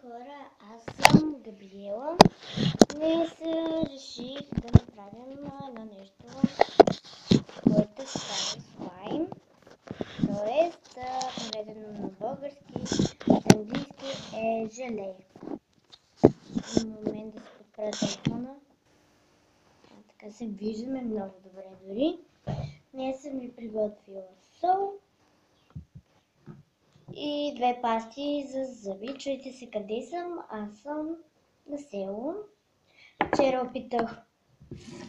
хора, аз съм Габриела. Днес реших да направим едно нещо, което става слайм. Тоест, преведено на български, от английски е желе. В момент да се подправя телефона. Така се виждаме много добре дори. Днес съм ви приготвила сол и две пасти за зъби. Чуйте се къде съм. Аз съм на село. Вчера опитах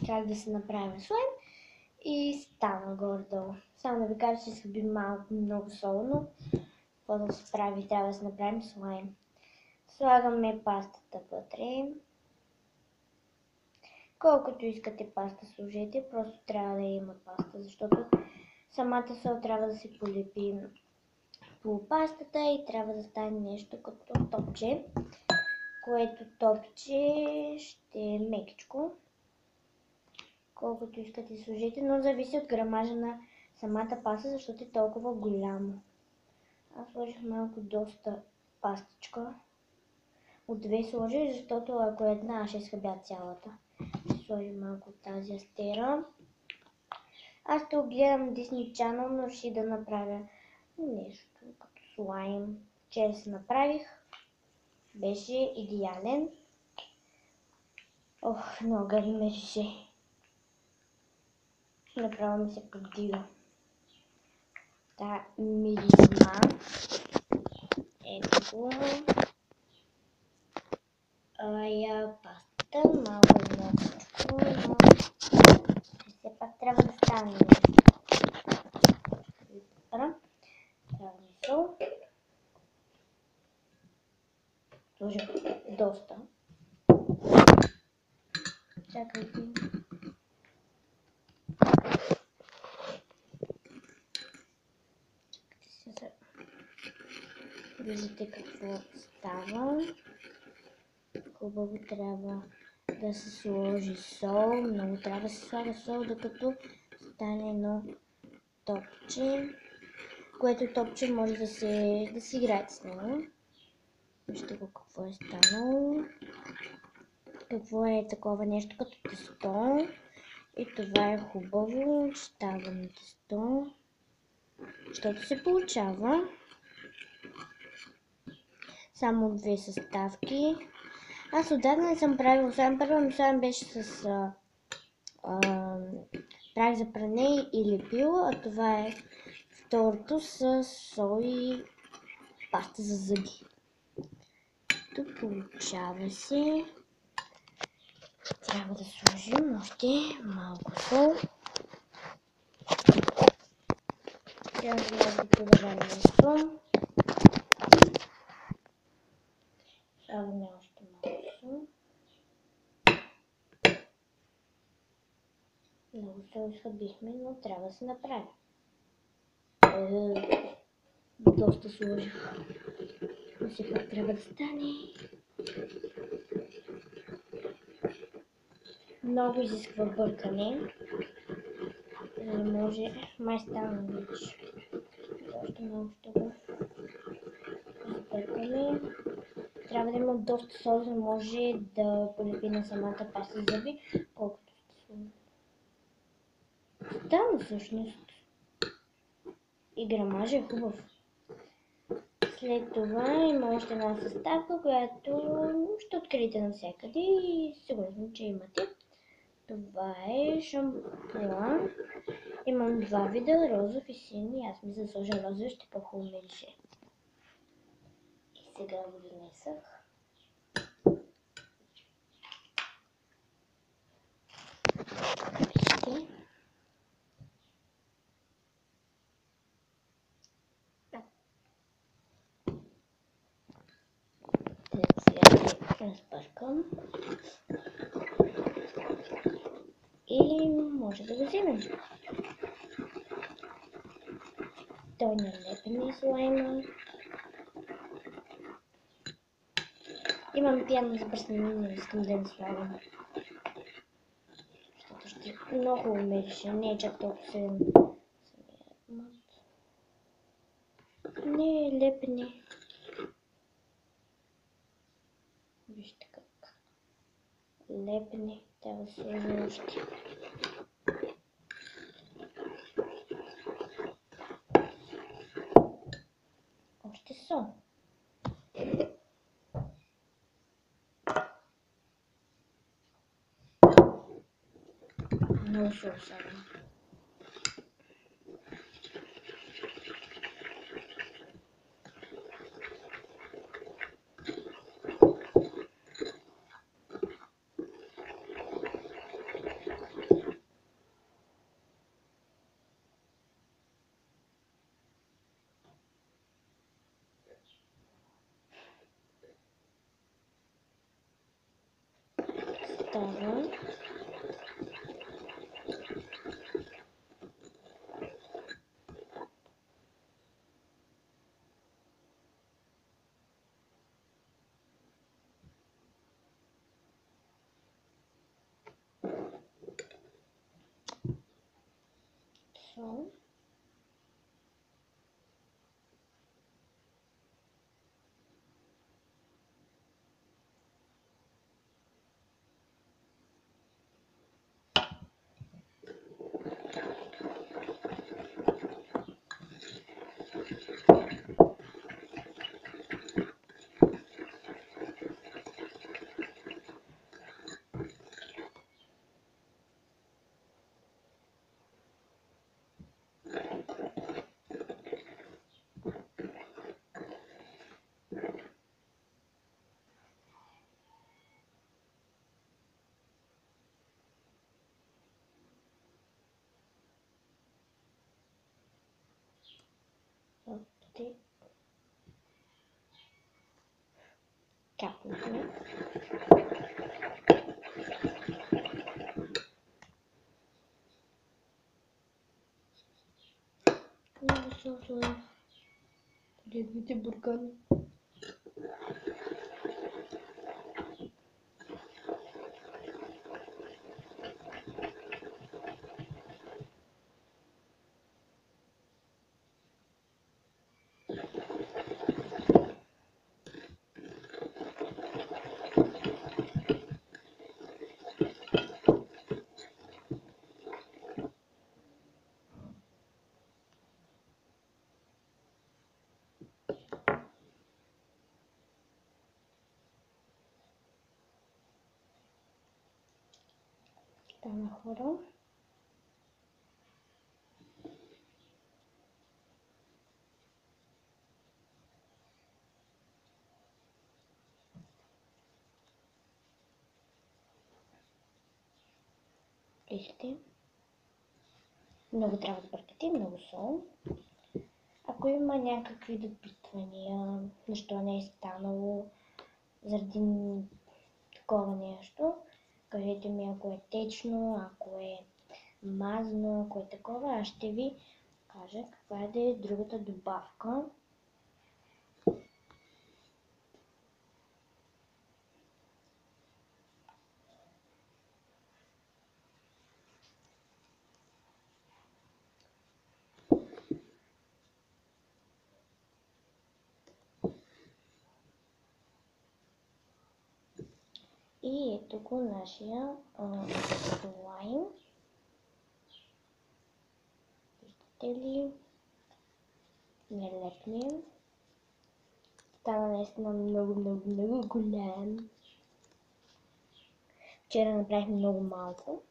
как да се направи слайм и стана горе-долу. Само да ви кажа, че се би малко много солно. Какво да се прави? Трябва да се направим слайм. Слагаме пастата вътре. Колкото искате паста сложете, просто трябва да има паста, защото самата сол трябва да се полепи по пастата и трябва да стане нещо като топче, което топче ще е мекичко. Колкото искате сложите, но зависи от грамажа на самата паста, защото е толкова голямо. Аз сложих малко доста пастичка. От две сложих, защото ако една ще изхъбя цялата. Ще сложим малко от тази астера. Аз ще гледам Disney Channel, но реших да направя нещо като слайм. Вчера се направих. Беше идеален. Ох, много гадно мирише. Направо ми се подига. Та миризма. Ето го. Пастата, малко едночко, но все пак трябва да стане. Трябва мисъл. Сложих доста. Чакайте. Виждате какво става. Хубаво трябва да се сложи сол. Много трябва да се слага сол, докато стане едно топче. Което топче може да се играете с него. Вижте го какво е станало. Какво е такова нещо като тесто. И това е хубаво. Ставаме тесто. Защото се получава само две съставки. Аз отдавна не съм правила слайм. Първо ми слайм беше с прах за пране и лепило, а това е второто с сол и паста за зъби. Тук получава се. Трябва да сложим още малко сол. Трябва да добавим сол. Слагаме още малко сол. Много сол изхъбихме, но трябва да се направи. Доста сложих. Но все пак трябва да стане. Много изисква бъркане. За да може... Май стана вече. Още малко ще го сбъркаме. Трябва да има доста сол, за да може да полепи на самата паста за зъби, колкото сте сложили. Стана всъщност. И грамажа е хубав. След това има още една съставка, която ще откриете навсякъде и сигурно съм, че имате. Това е шампуан. Имам два вида, розов и сини. Аз мисля да сложа розов, ще по-хубаво мирише. И сега го донесах. Сега ще разпъркам. И може да го вземем. Той налепен слайма. Имам пяна за пръстени, но не искам да не слагам. Защото ще много умирише, не е чак толкова силен. Не е лепене. Вижте как лепне. Трябва да сложим още. Още сол. Много сол сега. Става. Сол. Опти. Капнахме. Много сложно. Гледайте бургани. Стана хора. Вижте. Много трябва да бъркате, много сол. Ако има някакви допитвания, защо не е станало заради такова нещо, кажете ми, ако е течно, ако е мазно, ако е такова, аз ще ви кажа каква е да е другата добавка. И ето го нашия лайм. Виждате ли? Не лепнем. Стана наистина много голям. Вчера направихме много малко.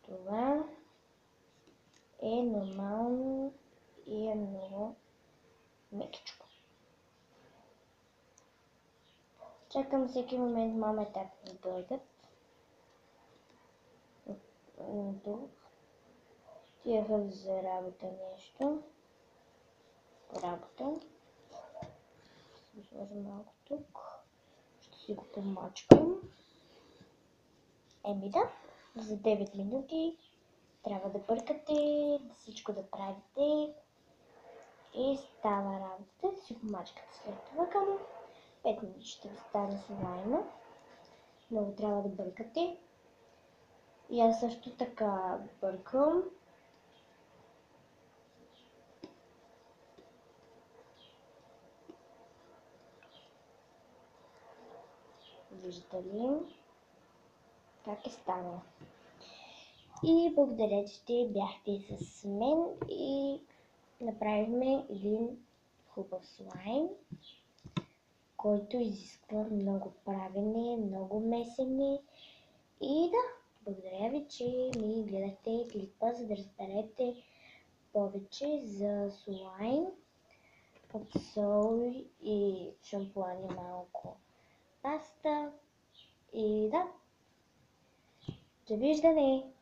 Това е нормално и е много мекичко. Чакам всеки момент мама и тата да дойдат. Тук. Тяха за работа нещо. По работа. Ще го сложа малко тук. Ще си го помачкам. Еми да, за 9 минути трябва да бъркате, да всичко да правите. И става работата, да си помачкате след това към 5 минути ще ви стане с лайма. Много трябва да бъркате. И аз също така бъркам. виждали как е станало. И благодаря, че те бяхте с мен и направихме един хубав слайм, който изисква много правене, много месене. И да, благодаря ви, че ми гледахте клипа, за да разберете повече за слайм от сол и шампуан и малко паста. И да, довиждане!